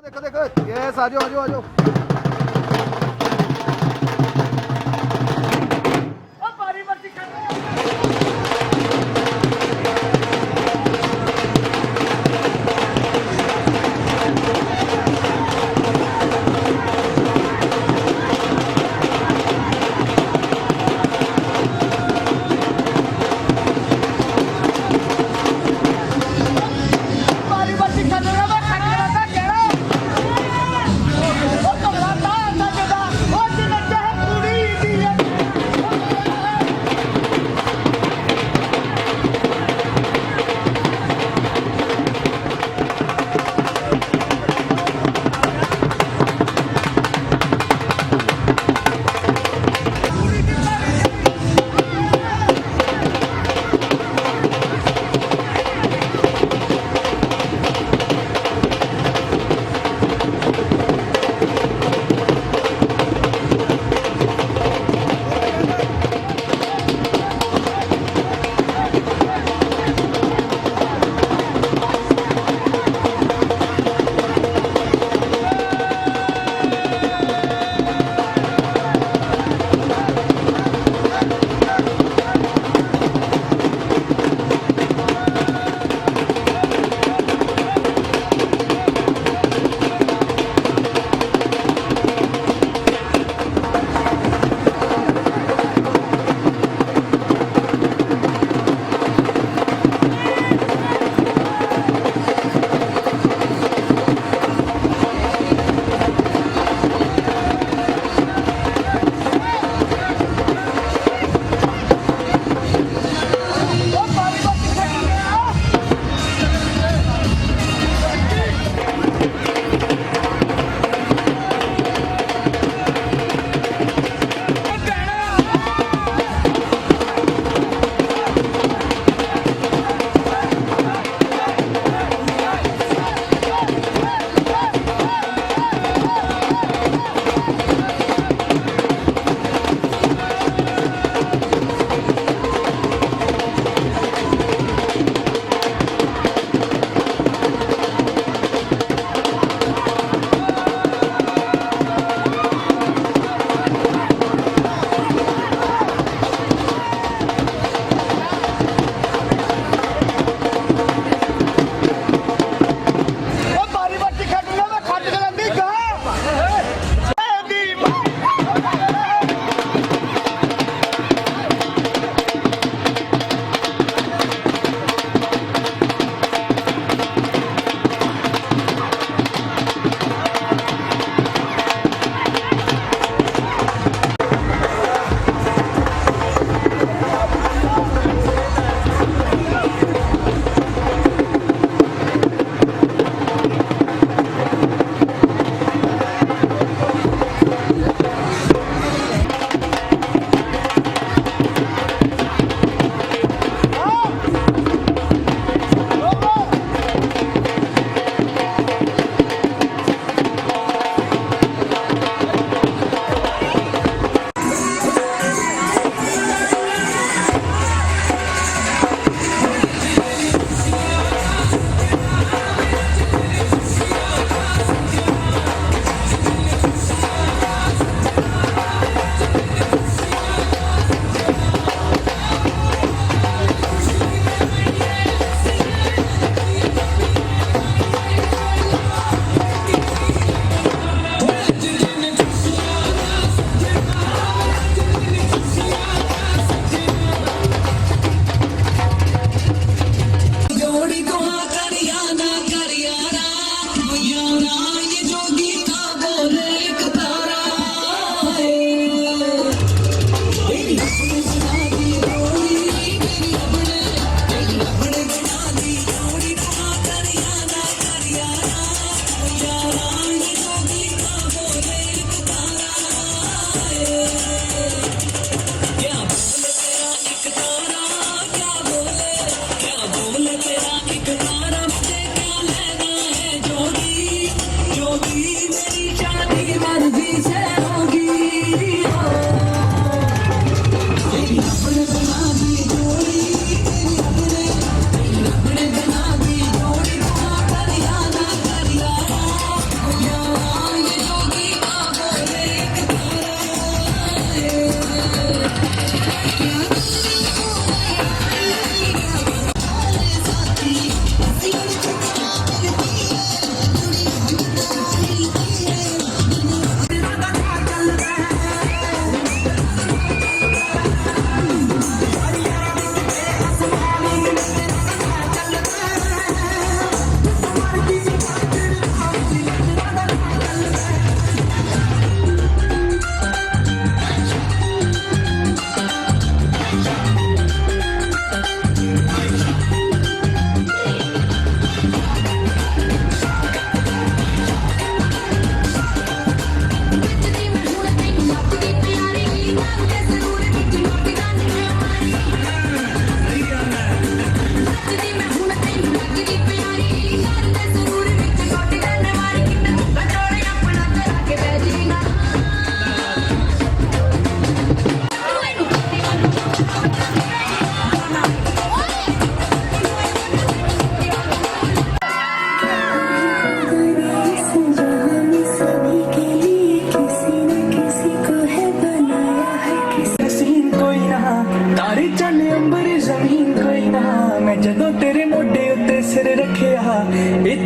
देखो देखो यस आ जाओ आ जाओ आ जाओ।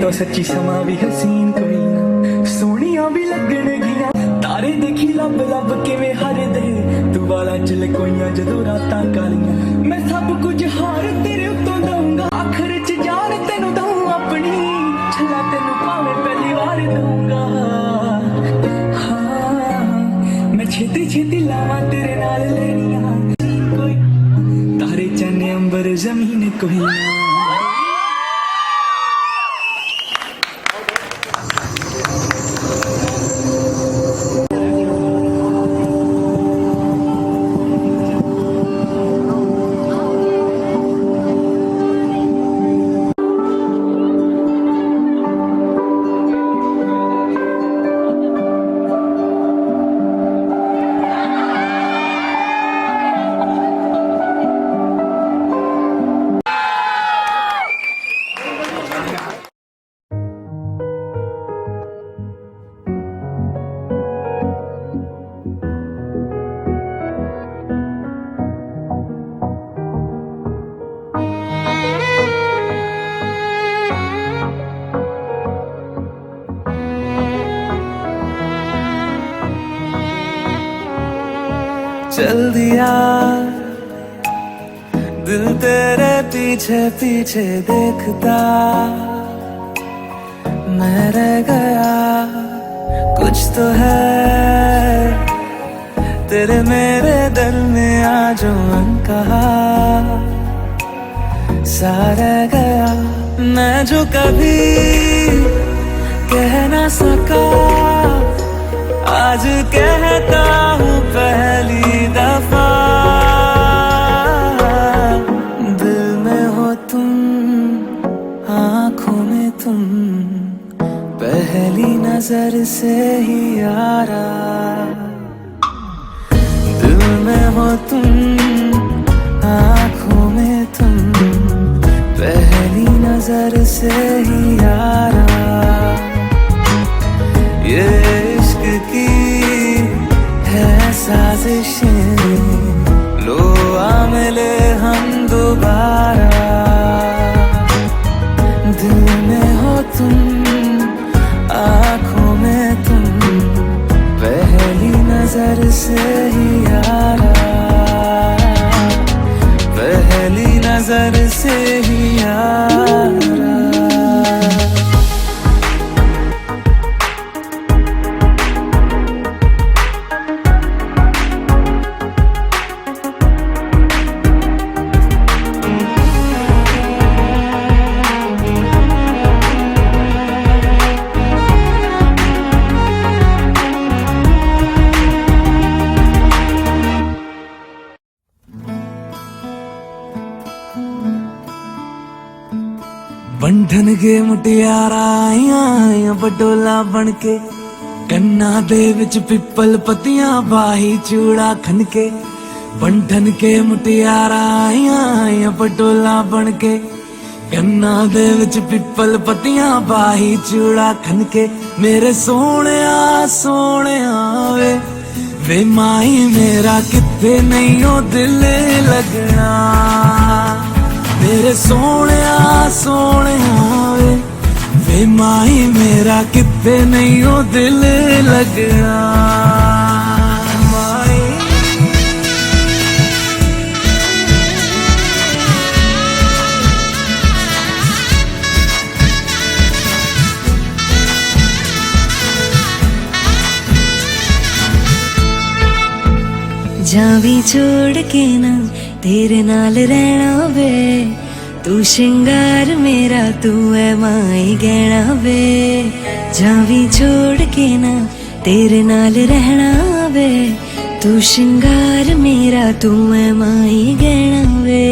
तो सच्ची समा भी हसीन कोई ना सोनिया भी लगन गिया तारे देखी लब लब किवें हर दे तू वाला चले कोइयां जदों रातां कालियां मैं सब कुछ हार तेरे उत्तों दूंगा आखिर च जान तेनू दूं अपनी छला तेनू भावें पहली बार दूंगा हाँ मैं छेती छेती लावां तेरे नाल लेनियां कोई तारे चन्ने अंबर जमीन कोई ना चल दिया दिल तेरे पीछे पीछे देखता मैं रह गया कुछ तो है तेरे मेरे दिल में आज कहा सा रह गया मैं जो कभी कह ना सका आज कहता हूँ पहली दफा दिल में हो तुम आँखों में तुम पहली नजर से ही यारा दिल में हो तुम आँखों में तुम पहली नजर से ही यारा ये इश्क की है साजिशें लो आ मिले हम दोबारा दिल में हो तुम आँखों में तुम पहली नजर से ही यारा पहली नजर से ही यारा बंधन के मुटियारा आइयां बडोला बन के कन्ना दे विच पिपल पतियां बाही चूड़ा खनके बंधन के मुटियारा आइयां बडोला बन के कन्ना दे विच पिपल पतियां बाही चूड़ा खनके मेरे सोहणिया सोहणिया वे माई मेरा किथे नहीं ओ दिल लगना मेरे सोहणिया सोहणिया वे माई मेरा किथे नहीं ओ दिल लगना माई जावी छोड़ के ना तेरे नाल रहना वे तू श्रृंगार मेरा तू है माई गहना वे जावी छोड़ के ना तेरे नाल रहना वे तू श्रृंगार मेरा तू है माई गहना वे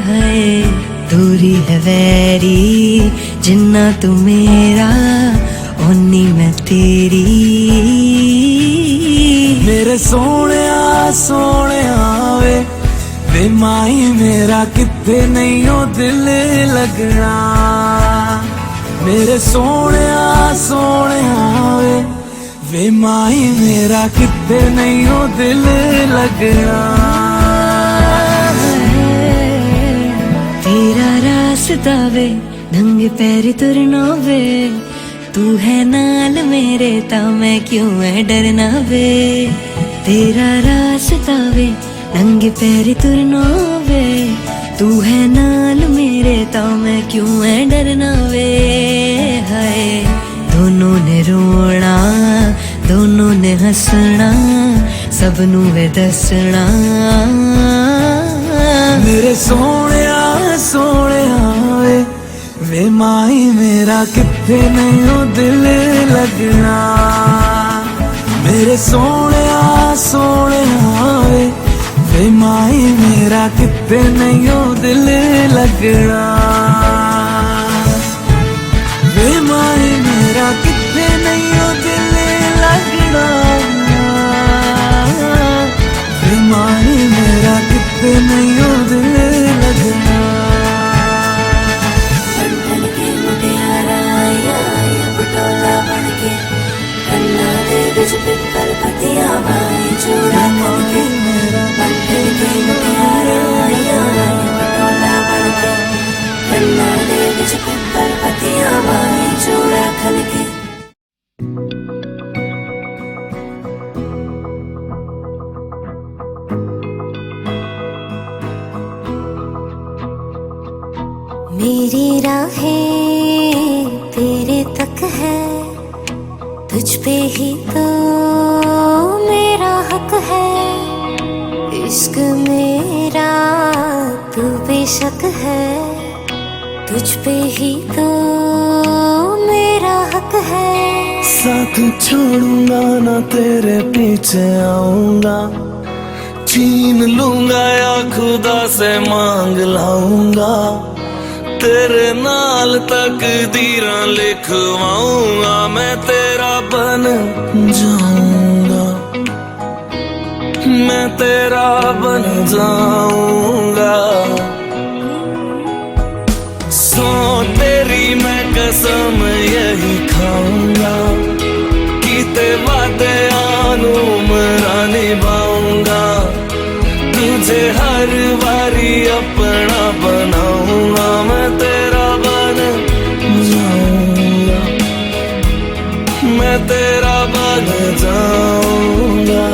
हाय दूरी है वैरी जिन्ना तू मेरा ओनी मैं तेरी मेरे सोहणिया सोहणिया वे माई मेरा किथे नहीं ओ दिल लगना मेरे सोहणिया सोहणिया वे माई मेरा किथे नहीं ओ दिल लगना तेरा रास्ता वे नंगे पैर तुरना वे, तू है नाल मेरे ता मैं क्यों है डरना वे। तेरा रास्ता वे नंगे पैर तुरना वे, तू है नाल मेरे ता मैं क्यों है डरना वे। हाय दोनों ने रोना दोनों ने हंसना, सबनू वे दसना। मेरे सोहणिया सोहणिया वे माई मेरा किथे नहीं दिल लगना। मेरे सोहणिया सोहणिया वे माई मेरा किथे नहीं दिल लगना। वे माई मेरा किथे नहीं दिल लगना। वे माई मेरा किथे नहीं दिल लगना। पिपल पतिया बाई चूड़ा खनके, बंधन के मुटियारा आया पटोला बनके। कन्ना दे विच पिपल पतिया बाई चूड़ा खनके। मेरी राहें तेरे तक है, तुझ पे ही तो मेरा हक है। इश्क मेरा तू बेशक है, तुझ पे ही तो मेरा हक है। साथ छोड़ूंगा ना तेरे पीछे आऊंगा, छीन लूंगा या खुदा से मांग लाऊंगा। तेरे नाल तकदीरां लिखवाऊंगा, मैं तेरा बन जाऊंगा। मैं तेरा बन जाऊंगा। सो तेरी मैं कसम यही खाऊंगा, कीते वादे आनू मरा निभाऊंगा। तुझे हर बारी अपना बनाऊंगा, मैं तेरा बन जाऊंगा। मैं तेरा बन जाऊंगा।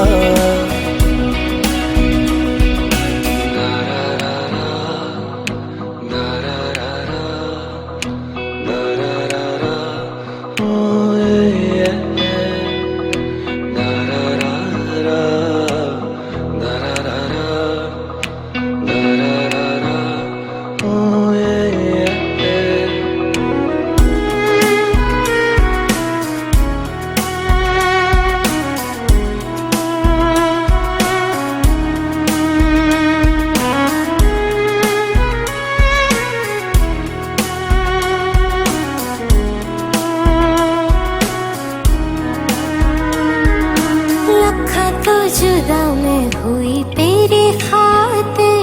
जुदा मैं हुई तेरी खातिर,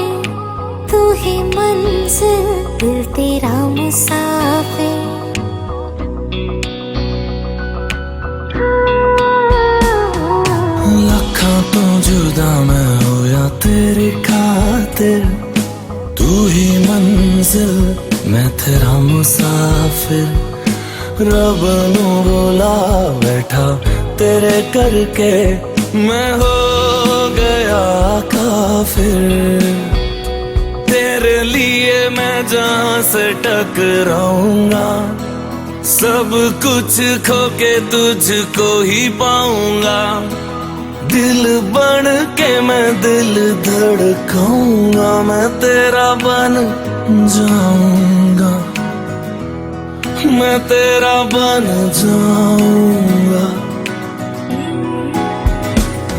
तू ही मंजिल दिल तेरा मुसाफिर। लखां तो जुदा मैं होया तेरी खातिर, तू ही मंजिल मैं तेरा मुसाफिर। रब नू बोला बैठा तेरे करके, मैं हो गया काफिर। तेरे लिए मैं जहां से टकराऊंगा, सब कुछ खो के तुझको ही पाऊंगा। दिल बन के मैं दिल धड़काऊंगा, मैं तेरा बन जाऊंगा। मैं तेरा बन जाऊंगा।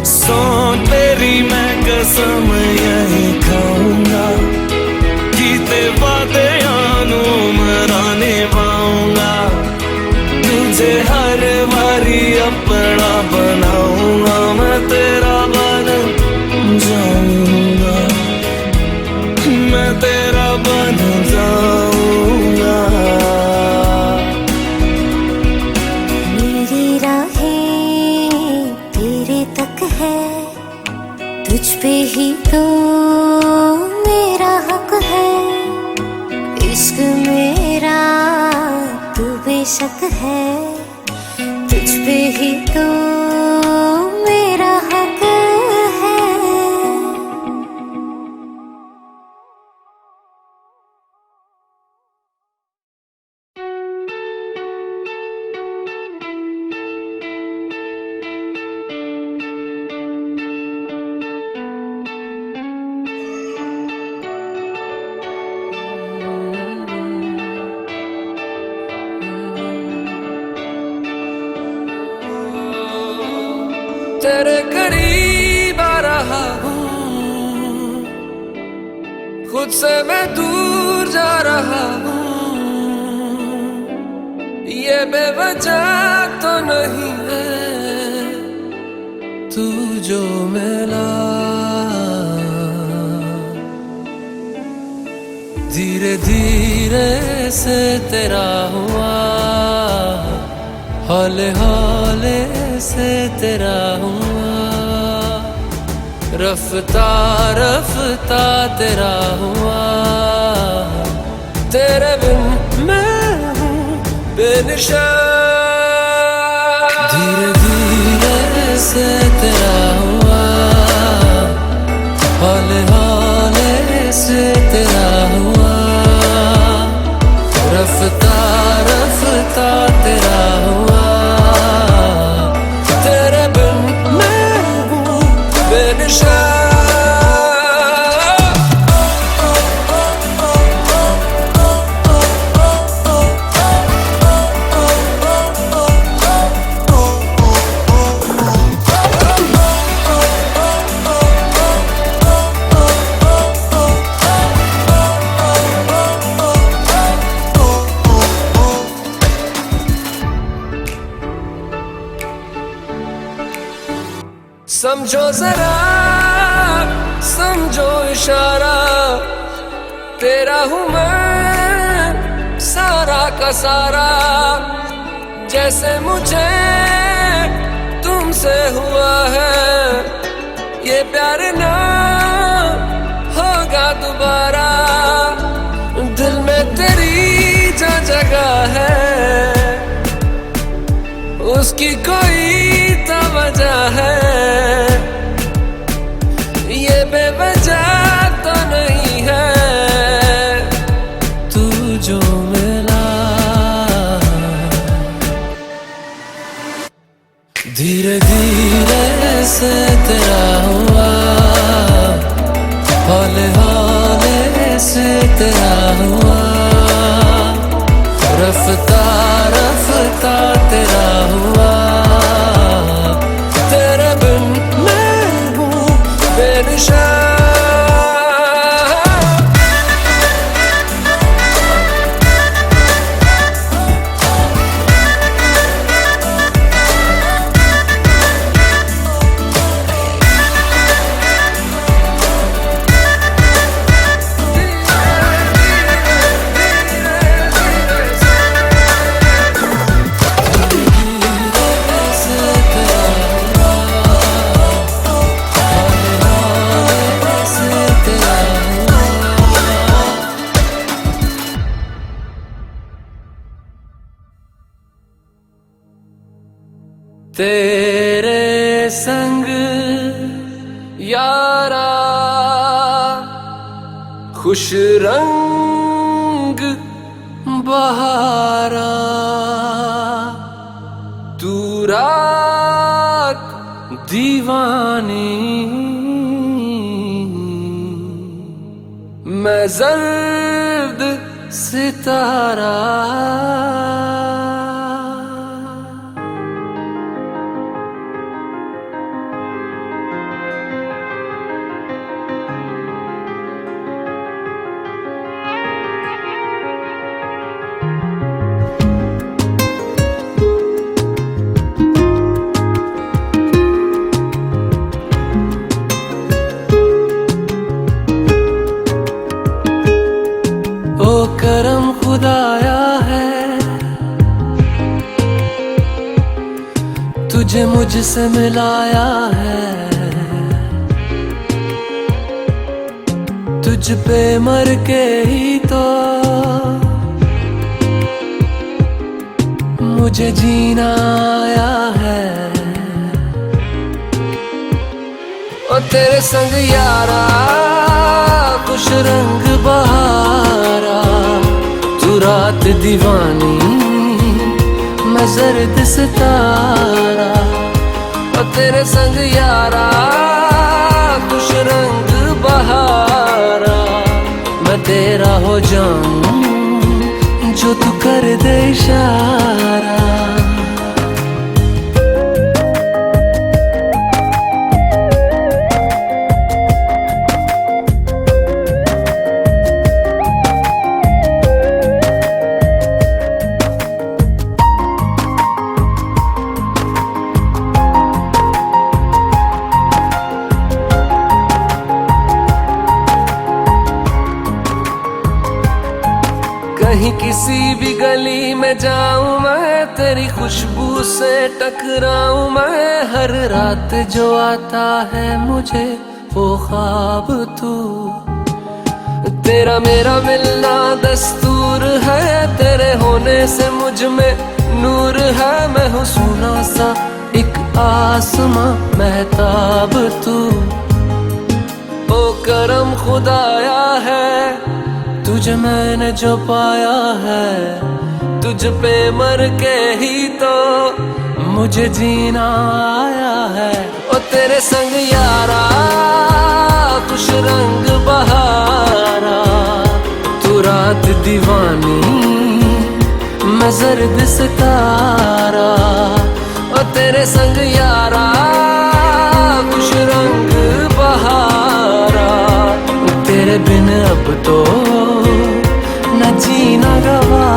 सो तेरी मैं कसम यही खाऊंगा, कीते वादे आनू मरा निभाऊंगा। तुझे हर बारी अपना बनाऊंगा, मैं तेरा बन जाऊंगा। मैं तेरा बन जाऊंगा। मेरी राहें तेरे तक है, तुझ पे ही तो मेरा हक है। इश्क मेरा शक है, तुझ पे ही तो मेरा हक है। तेरे करीब आ रहा हूँ, खुद से मैं दूर जा रहा हूँ। ये बेवजह तो नहीं है तू जो मिला, धीरे धीरे से तेरा हुआ, हौले हौले से तेरा हुआ, रफ्ता रफ्ता तेरा हुआ। तेरे बिन मैं हूँ बेनिशान, धीरे धीरे से तेरा हुआ, हौले हौले से तेरा हुआ, रफ्ता रफ्ता तेरा हुआ। तेरे बिन मैं हूँ बेनिशान। समझो जरा समझो इशारा, तेरा हूँ मैं सारा का सारा। जैसे मुझे तुमसे हुआ है, ये प्यार ना होगा दोबारा। दिल में तेरी जो जगह है, उसकी कोई तो वजह है। ये बेवजह तो नहीं है तू जो मिला, धीरे धीरे से तेरा हुआ, हौले हौले से तेरा हुआ, रफ्ता रफ्ता तेरा हुआ। तेरे बिन मैं हूँ बेनिशान। तेरे संग यारा खुश रंग बहारा, तू रात दीवानी, मैं जर्द सितारा। करम खुदाया है, तुझे मुझसे मिलाया है। तुझ पे मर के ही तो मुझे जीना आया है। ओ तेरे संग यारा कुछ रंग बहारा, तू रात दीवानी मैं जर्द सितारा। ओ तेरे संग यारा कुछ रंग बहारा, मैं तेरा हो जाऊं जो तू कर दे इशारा। कहीं किसी भी गली में जाऊं मैं, तेरी खुशबू से टकराऊं मैं। हर रात जो आता है मुझे वो ख्वाब तू, तेरा मेरा मिलना दस्तूर है। तेरे होने से मुझ में नूर है, मैं हूँ सुना सा एक आसमां महताब तू। ओ करम खुदाया है तुझे मैंने जो पाया है, तुझ पे मर के ही तो मुझे जीना आया है। ओ तेरे संग यारा कुछ रंग बहारा, तू रात दीवानी मैं जर्द सितारा। ओ तेरे संग यारा कुछ रंग बहारा, तेरे बिन अब तो न जीना गवारा।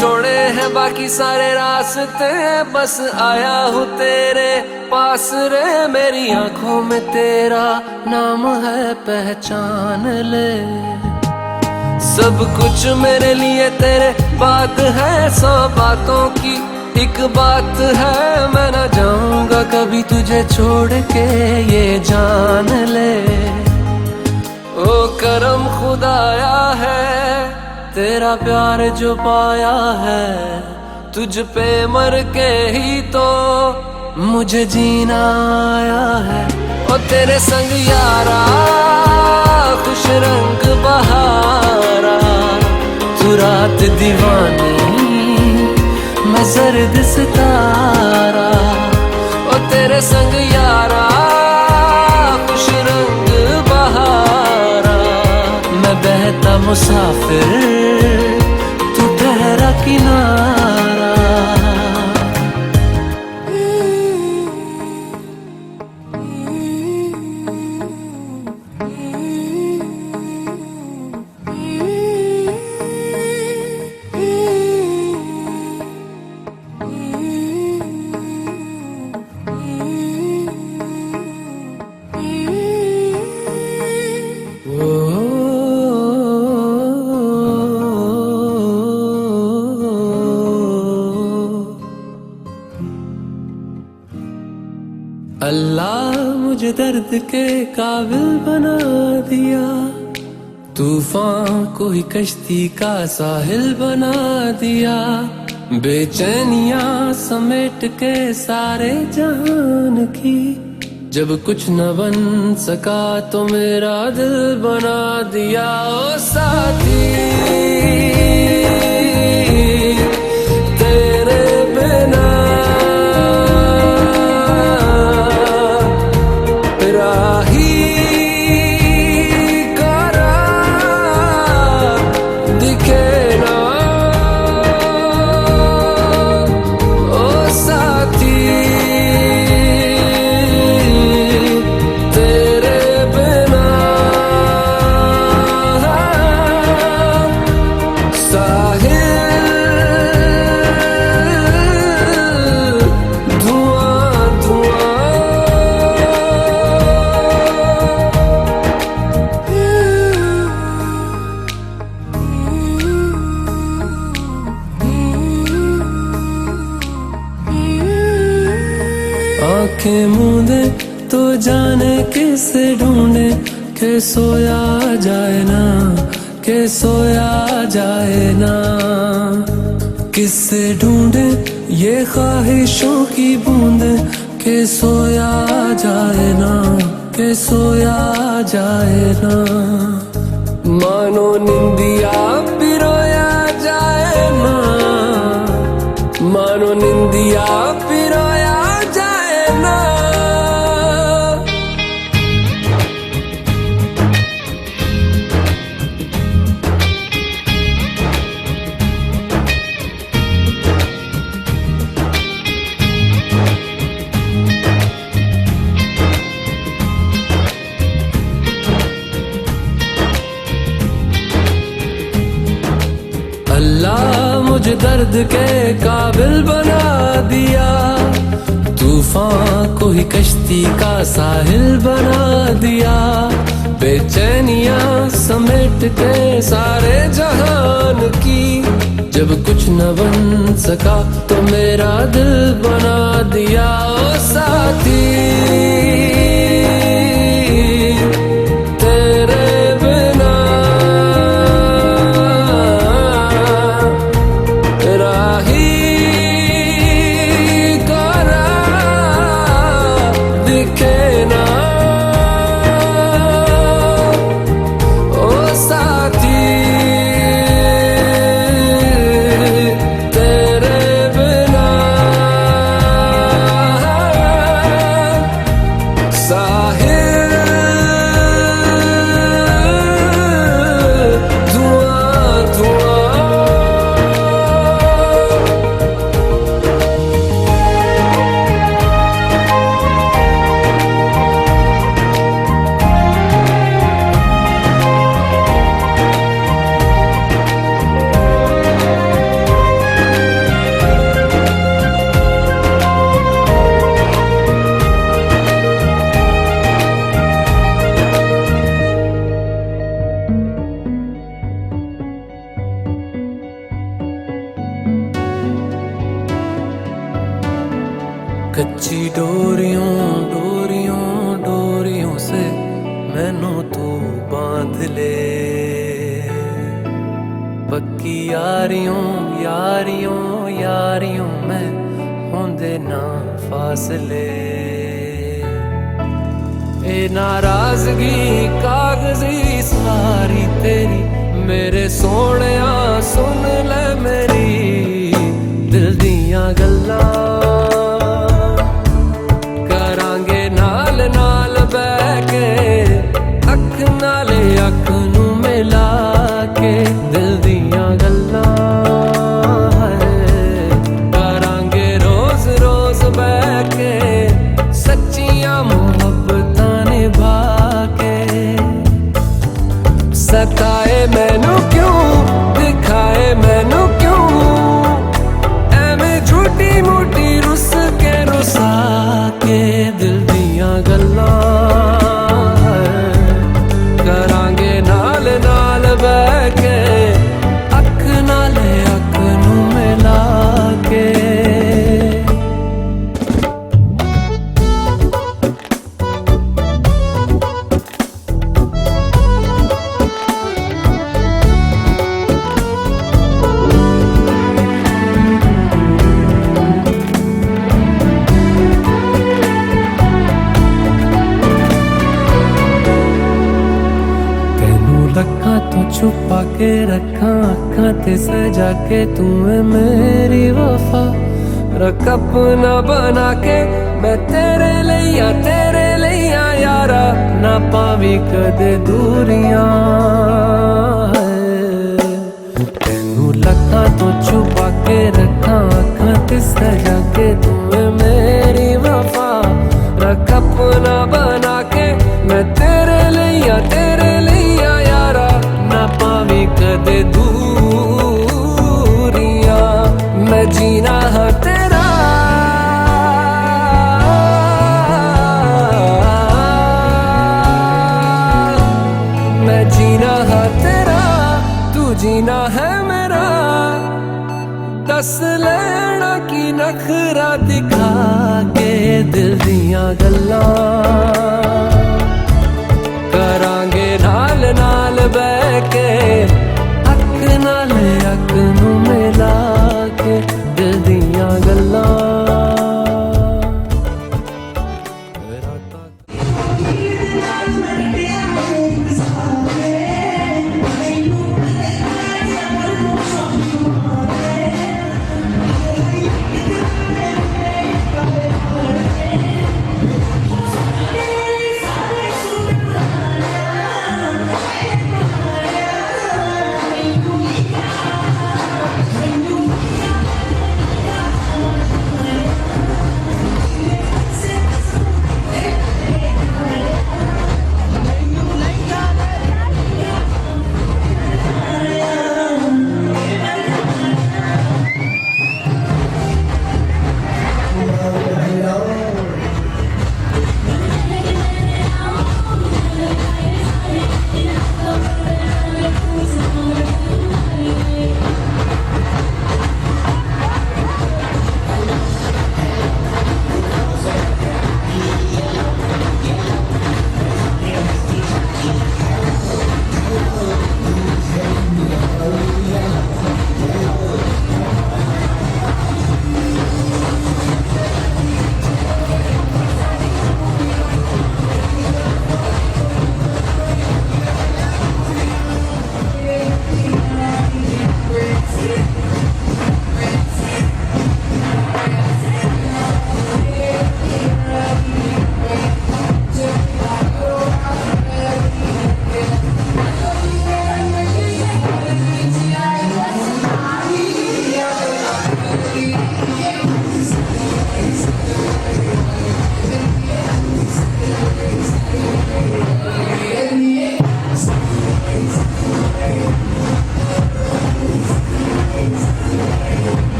छोड़े हैं बाकी सारे रास्ते, बस आया हूँ तेरे पास रे। मेरी आंखों में तेरा नाम है पहचान ले, सब कुछ मेरे लिए तेरे बात है। 100 बातों की एक बात है, मैं ना जाऊंगा कभी तुझे छोड़ के ये जान ले। ओ करम खुदाया है तेरा प्यार जो पाया है, तुझ पे मर के ही तो मुझे जीना आया है। ओ तेरे संग यारा खुश रंग बहारा, तू रात दीवानी मैं जर्द सितारा। ओ तेरे संग यारा खुश रंग बहारा, मैं बहता मुसाफिर तू ठहरा किनारा। अल्लाह मुझे दर्द के काबिल बना दिया, तूफान को ही कश्ती का साहिल बना दिया। बेचैनियां समेट के सारे जहान की, जब कुछ न बन सका तो मेरा दिल बना दिया। ओ साथी तेरे बिना साहिल तो जाने किसे ढूंढे के सोया जाए ना, के सोया जाए ना। किससे ढूंढे ये ख्वाहिशों की बूंद के सोया जाए ना, के सोया जाए ना। मानो निंदिया पिरोया जाए ना, मानो निंदिया पिरोया जाए ना। अल्लाह मुझे दर्द के काबिल बना दिया, तूफान को ही कश्ती का साहिल बना दिया। बेचैनियां समेट के सारे जहान की, जब कुछ न बन सका तो मेरा दिल बना दिया। ओ साथी कच्ची डोरियों डोरियों डोरियों से मैनू तू बांध ले, पक्की यारियों यारियों यारियों में होंदे ना फासले। ए नाराजगी कागजी सारी तेरी, मेरे सोहणिया सुन ले मेरी दिल दियां गल्लां। नाल बह के अख नाले अख नू मिला के दिल दियां गल्लां करांगे रोज रोज बह के, सच्चियां मुहब्बतां निभा के। सताए मैनू क्यों दिखाए मैनू क्यों, एवें झूठी मूठी रुस के रुसा के दिल गल्लां करांगे नाल नाल बह के, अख नाले अख नू मिला के। तो छुपा के रखा अखा ते सजा के, तू है मेरी वफा। रख अपना बना के मैं तेरे लिया यारा, ना पावी कदे दूरियां। तेनू लखा तो छुपा के रखा अखा ते सजा के, तू है मेरी वफा। रख अपना बना के मैं तेरे लिया यारा, ना पावी कदे दूरियां। मैं जीना है तेरा मैं जीना है तेरा, तू जीना है मेरा। दस लैना की नखरा दिखा के दिल दियां गल्लां करांगे नाल नाल बह के अख नाल अख नूं मिला के दिल दियां गल्लां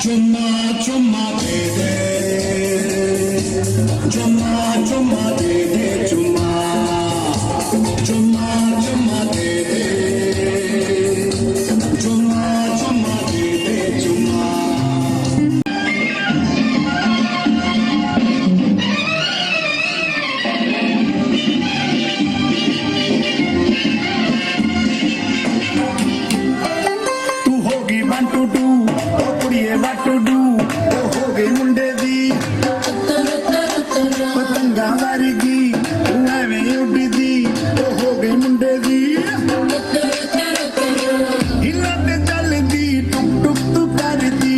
चुम्मा चुम्मा दे दे, चुम्मा चुम्मा दे दे, चुम्मा चुम्मा चुम्मा दे दे, चुम्मा चुम्मा दे दे, चुम्मा। तू होगी 1 2 2 ओ कुड़िए what to do ओ हो गई मुंडे दी पतंगा वारीगी तू एवें उड़ी दी ओ हो गई मुंडे दी हिला ते चलदी टुक टुक तू करदी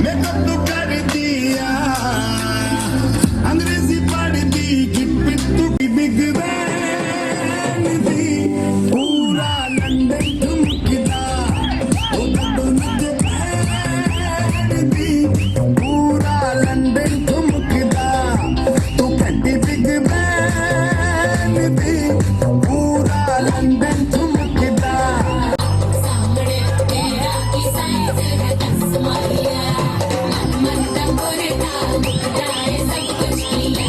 मैं कब तू कर दिया अंग्रेजी पढ़दी गिट पिट तू बिग बैन दी पूरा लंदन ठुमकदा ओ कदों नच दी पूरा लंदन ठुमकदा तू कड्डी बिग बैन दी पूरा लंदन ठुमकदा सामने तेरा की साइज है 10 मारिया मन तक बोले था बताए सब कुछ किया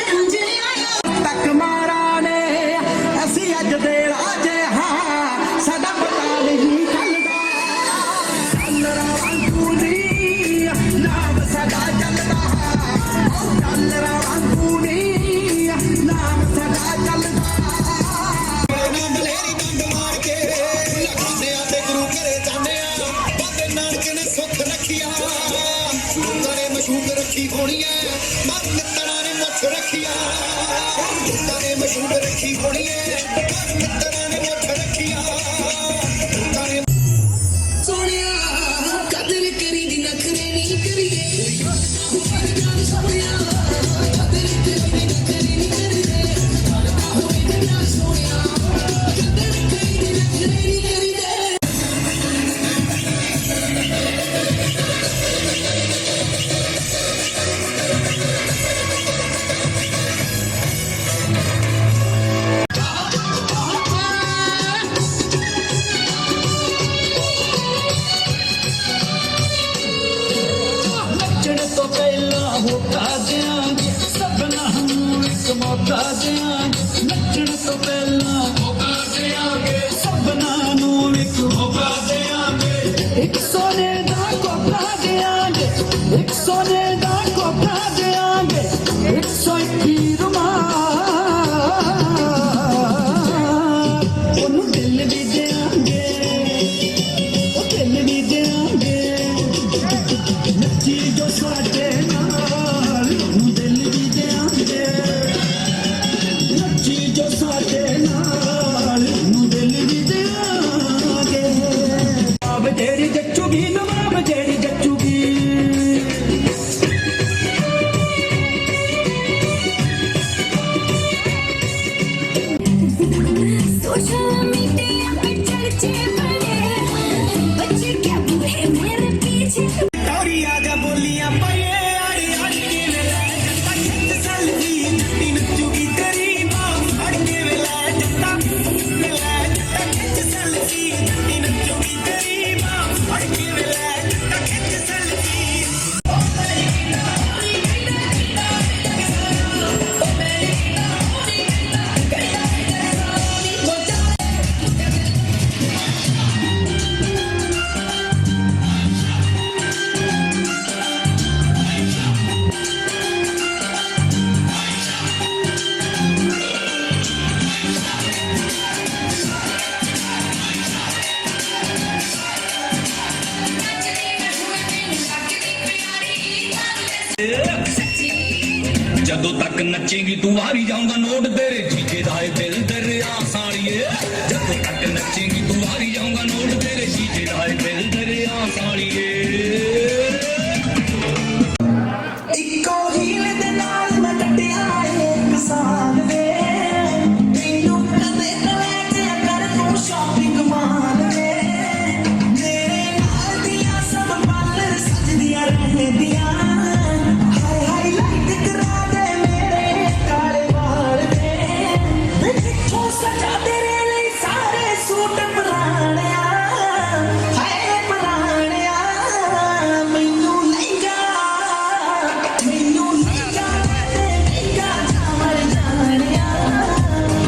तक मारा ने असी अज दे राजे हाँ साडा पता नहीं चलदा डॉलरां वांगू नी नाम साडा चलदा डॉलरां वांगू नी नाम साडा चलदा मलेरी डंड मार के लगाने आते गुरु घरे जाने बाबे नानक ने सुख रखिया तड़े मशहूर रखी होनी है मत मित्तरा ने मुछ रखिया तड़े मशहूर रखी होनी है मत मित्तरा ने मुछ रखिया तड़े सोनिया कदर करी दी नखरे नहीं करिए सोनिया कदर करी दी नखरे नहीं करिए सोनिया कदर करी दी नखरे नहीं करिए नचण तो पहला होका देंगे सबना हम एक मौका देंगे नचण तो पहला होका देंगे सबना नू एक मौका देंगे एक सोने दा कोका देंगे एक सोने दा कोका देंगे 121 रुमाल ओनू दिल भी देंगे ओ दिल भी देंगे नच्ची जो साडे नाल नूं दिल भी देंगे नच्ची जो साडे नाल नूं दिल भी देंगे नवाब तेरी जच्चूगी नवाब तेरी जच्चूगी सोशल मीडिया पे चर्चे बने बच्चे क्या बुरे मेरे पीछे तौरी आजा बोलियां पाए आड़ी आड़ी के वेला जत्ता खिंच सलवी नट्टी नचूगी तेरी मां आड़ी के वेला जत्ता खिंच सलवी नट्टी नचूगी तेरी मां आड़ी के वेला जत्ता खिंच सलवी जदों तक नचेगी तू हारी जाऊंगा नोट तेरे जीजे दाए दिल दरिया साड़िए जदों तक नचेगी तू हारी जाऊंगा नोट तेरे जीजे दाए दिल दरिया साड़िए इको हील दे नाल मैं टटिया एक साल वे तैनू कदे कले कर तू शॉपिंग माल वे मेरे सजा तेरे लिए सारे सूट पराणिया हाय पराणिया मैनू लहंगा लहंगा मर जानिया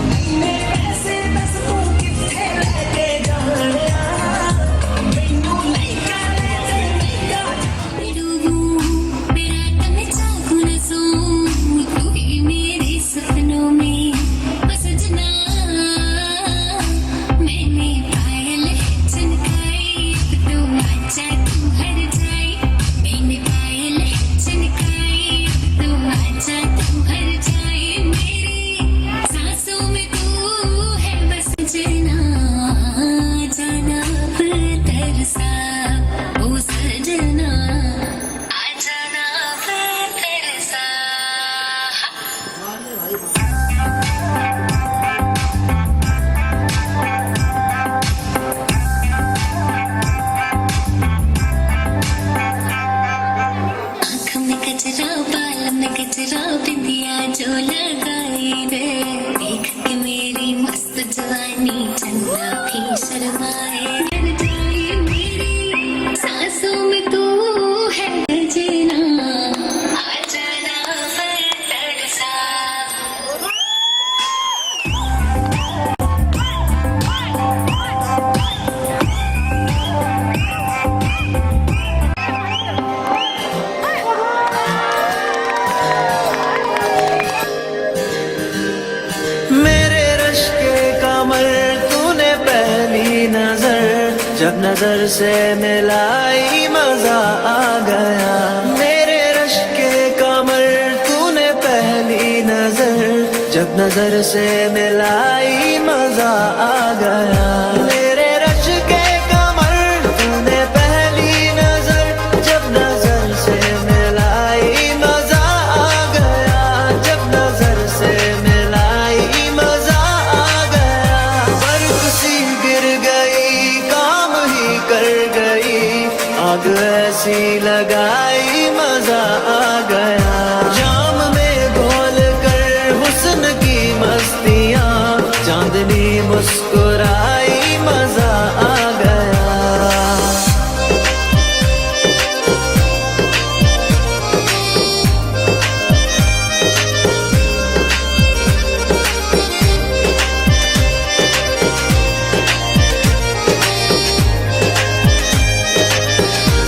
मैंने पैसे दस तू किथे लेके जानिया मैनू लहंगा डूबूं मेरा तन चाहूं न सोऊं तू ही मेरे सपनों में बस सजना मैंने पायल चनकाई तो आजा तू हर जाए मैंने पायल चनकाई तो आजा तू हर जाए मेरी सांसों में तू है बस जना जाना पर तरसा ओ सजना आ जाना पर तरसा आँख में कचरा बाल में कचरा बिंदिया जो लगाई रे देख के मेरी मस्त जवानी चंदा भी शर्माए डर जाए मेरी सांसों में तू है जीना आ जाना पर तरसा मेरे रश के कमर तूने पहली नजर जब नजर से मिलाई मजा आ गया मेरे रश के कमर तूने पहली नजर जब नजर से मिलाई मजा आ गया मेरे रश के कमर तूने पहली नजर जब नजर से मिलाई मजा आ गया जब नजर से मिलाई मजा आ गया बर्फ सी गिर गई काम ही कर गई आग ऐसी लगाई मजा आ गया जाम में घोल कर हुस्न की मस्तियाँ चांदनी मुस्कुराई मजा आ गया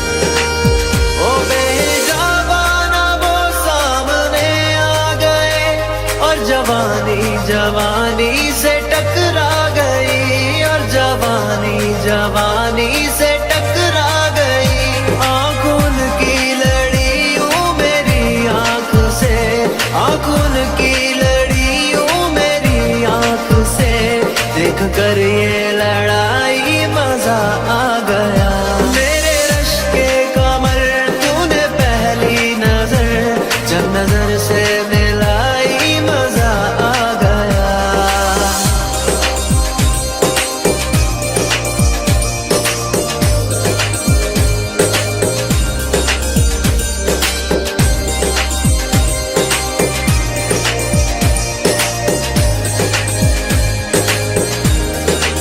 ओ बेजाबाना वो सामने आ गए और जवानी जवानी से टकरा गई और जवानी जवानी से टकरा गई आंखों की लड़ियों मेरी आंख से आंखों की लड़ियों मेरी आंख से देख कर ये लड़ाई मजा आ गया मेरे रश के कमर तूने पहली नजर जब नजर से मिलाई मजा आ गया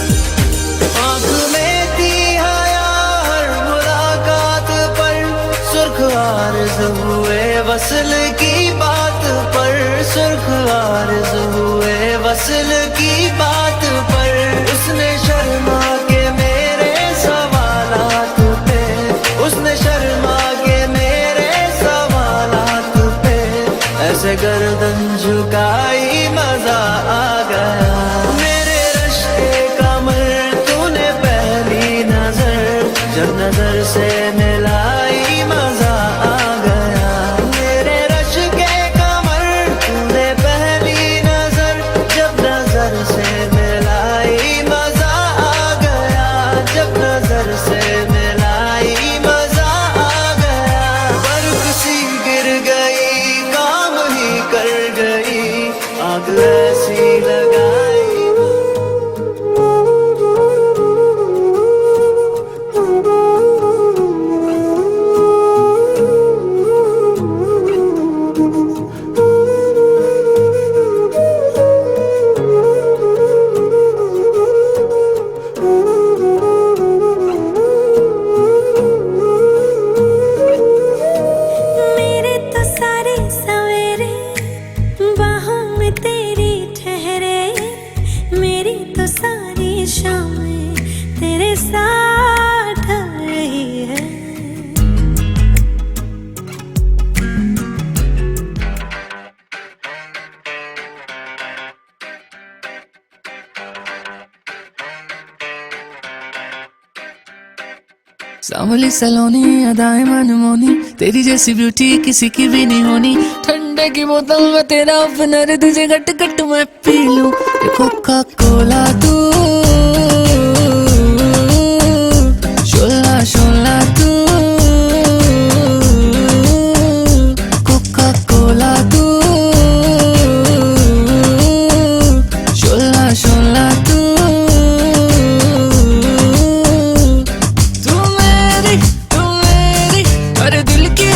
आँख में थी हया हर मुलाकात पर सुर्ख आरज़ हुए वसल की बात पर सुर्ख आरज़ हुए वसल की बात पर उसने शर्मा के मेरे सवालात पे उसने शर्मा के मेरे सवालात पे ऐसे गर्दन झुकाई मजा आ गया मेरे रश के कमर तूने पहली नजर जब नजर से मिलाई मजा आ गया मेरे रश के कमर तूने पहली नजर जब नजर से मिलाई मजा आ गया सांवली सलोनी अदाएं मनमोनी, तेरी जैसी ब्यूटी किसी की भी नहीं होनी। ठंडे की बोतल में तेरा ओपनर, तुझे घट घट मैं पी लूं। कोका कोला तू, शोला शोला तू, कोका कोला तू, शोला शोला तू।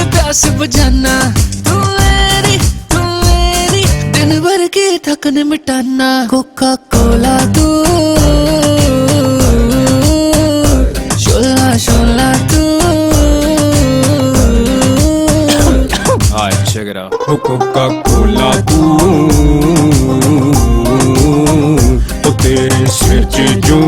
प्यास बुझाना, तू मेरी दिन भर की थकन मिटाना। कोका कोला तू, शोला शोला तू। Alright, check it out. Coca-Cola तू, ओ तेरे सिर च जूं।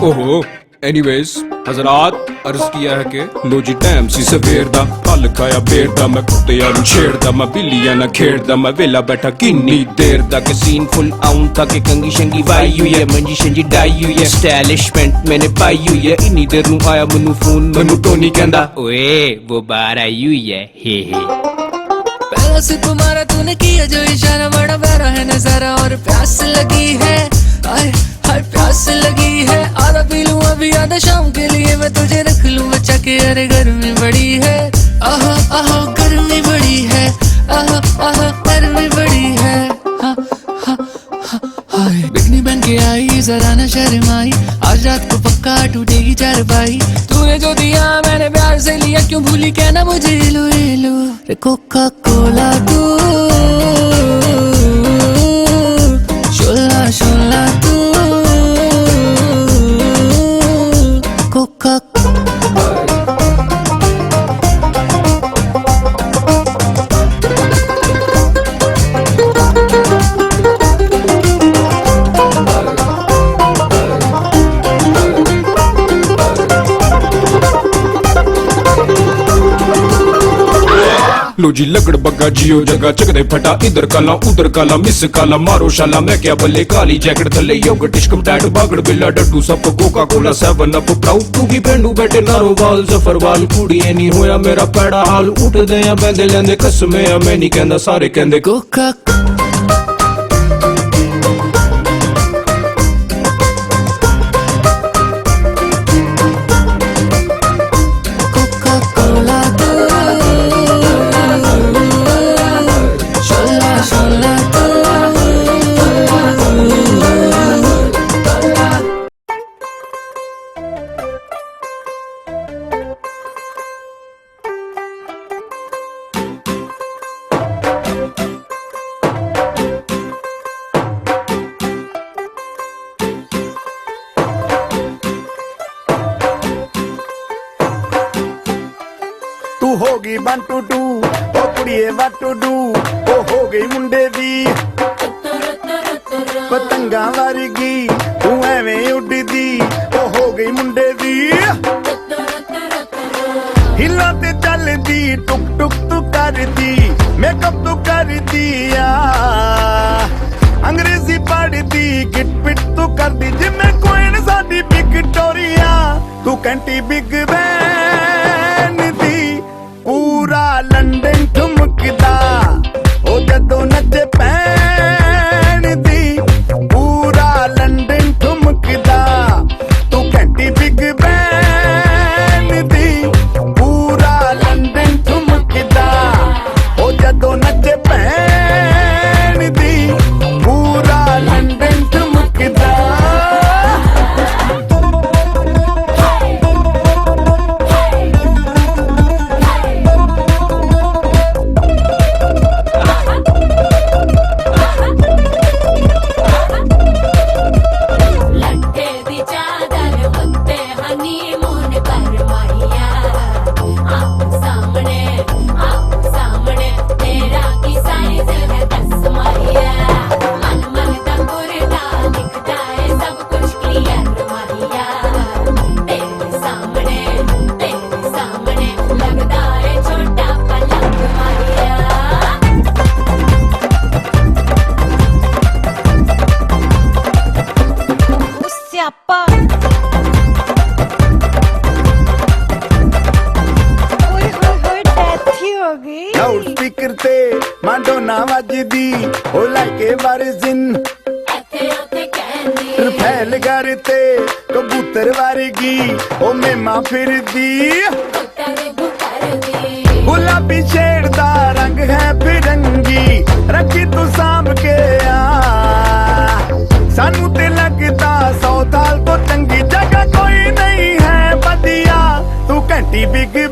ओहो, anyways, हजरात अर्ज किया है कि लो जी टाइम सी सवेर दा, फल खाया बेर दा, मैं कुत्तियां नूं छेड़दा, मैं बिल्लियां नाल खेड़दा, मैं वेला बैठा किन्नी देर दा। के सीन फुल आउं था कि कंगी शंगी वाई हुई है, मंजी शंजी डाई हुई है, स्टाइलिशमेंट मैंने पाई हुई है। इन्नी देर नूं आया मैनू फोन, मैनू टोनी कहंदा ओए वो बाहर आई हुई है, हे हे। पहला से तुम्हारा तूने किया जो इशारा, बड़ा प्यारा है नजारा और प्यास लगी है। आए हाय प्यास लगी है, आधा पी लूं अभी आधा शाम के लिए मैं तुझे रख लूं बचा के। अरे गर्मी बड़ी है, आहा आहा गर्मी बड़ी है, आहा आहा गर्मी बड़ी है। हाँ हाँ हाँ हाय बिकनी बन के आई जरा न शर्माई, आज रात को पक्का टूटेगी चारपाई। तूने जो दिया मैंने प्यार से लिया, क्यों भूली कहना मुझे लो लो। कोका कोला तू, शोला शोला तू, कोका लो जी लगड़ बग्गा जियो जगह चकदे फटा, इधर काला उधर काला मिस काला मारो शाला। मैं क्या बल्ले काली जैकेट थले योगर्ट टिश्कम टैट बागड़ बिल्ला डट्टू सब कोका कोला 7 अप प्राउड टू की पेंडू बैठे नारो वाल जफरवाल। कुड़ी नहीं होया मेरा पैड़ा हाल, उठ दे या बंदे लेंदे कसमे आ, मैं नहीं कहंदा सारे कहंदे कोका। तू होगी 1 2 2 ओ कुड़िए what to do, ओ हो गई मुंडे दी पतंगा वर्गी, तू एवें उड़दी ओ हो गई मुंडे दी। हिला ते चलदी टुक टुक तू करदी, मेकअप तू कर दिया, अंग्रेजी पढ़दी, किट पिट तू करदी जिम्मे क्वीन साडी विक्टोरिया। तू कैंटी बिग बैन दी, पूरा लंदन ठुमकदा ओ जदों नचे पैन दी, पूरा लंदन ठुमकदा। तू कैंटी बिग बैन दी, पूरा लंदन ठुमकदा ओ जदों नचे पैन दी, पूरा लंदन ठुमकदा। सियापा ਸਪੀਕਰ ਤੇ ਮਾਡੋਨਾ ਵੱਜਦੀ ਉਹ ਲਾਈਕੇ ਵਰਜ਼ਨ ਰਫੈਲ ਘਰ ਤੇ ਕਬੂਤਰ ਵਰਗੀ ਉਹ ਮੇਮਾ ਫਿਰਦੀ ਗੁਲਾਬੀ ਸ਼ੇਡ ਦਾ ਰੰਗ ਹੈ ਫਿਰੰਗੀ ਰੱਖੀ ਤੂੰ ਸਾਂਭ ਕੇ ਆ ਸਾਨੂੰ ਤੇ ਲੱਗਦਾ 100 ਸਾਲ ਤੋਂ ਚੰਗੀ ਜਗ੍ਹਾ ਕੋਈ ਨਹੀਂ ਹੈ ਵਧੀਆ ਤੂੰ ਘੰਟੀ ਬਿਗ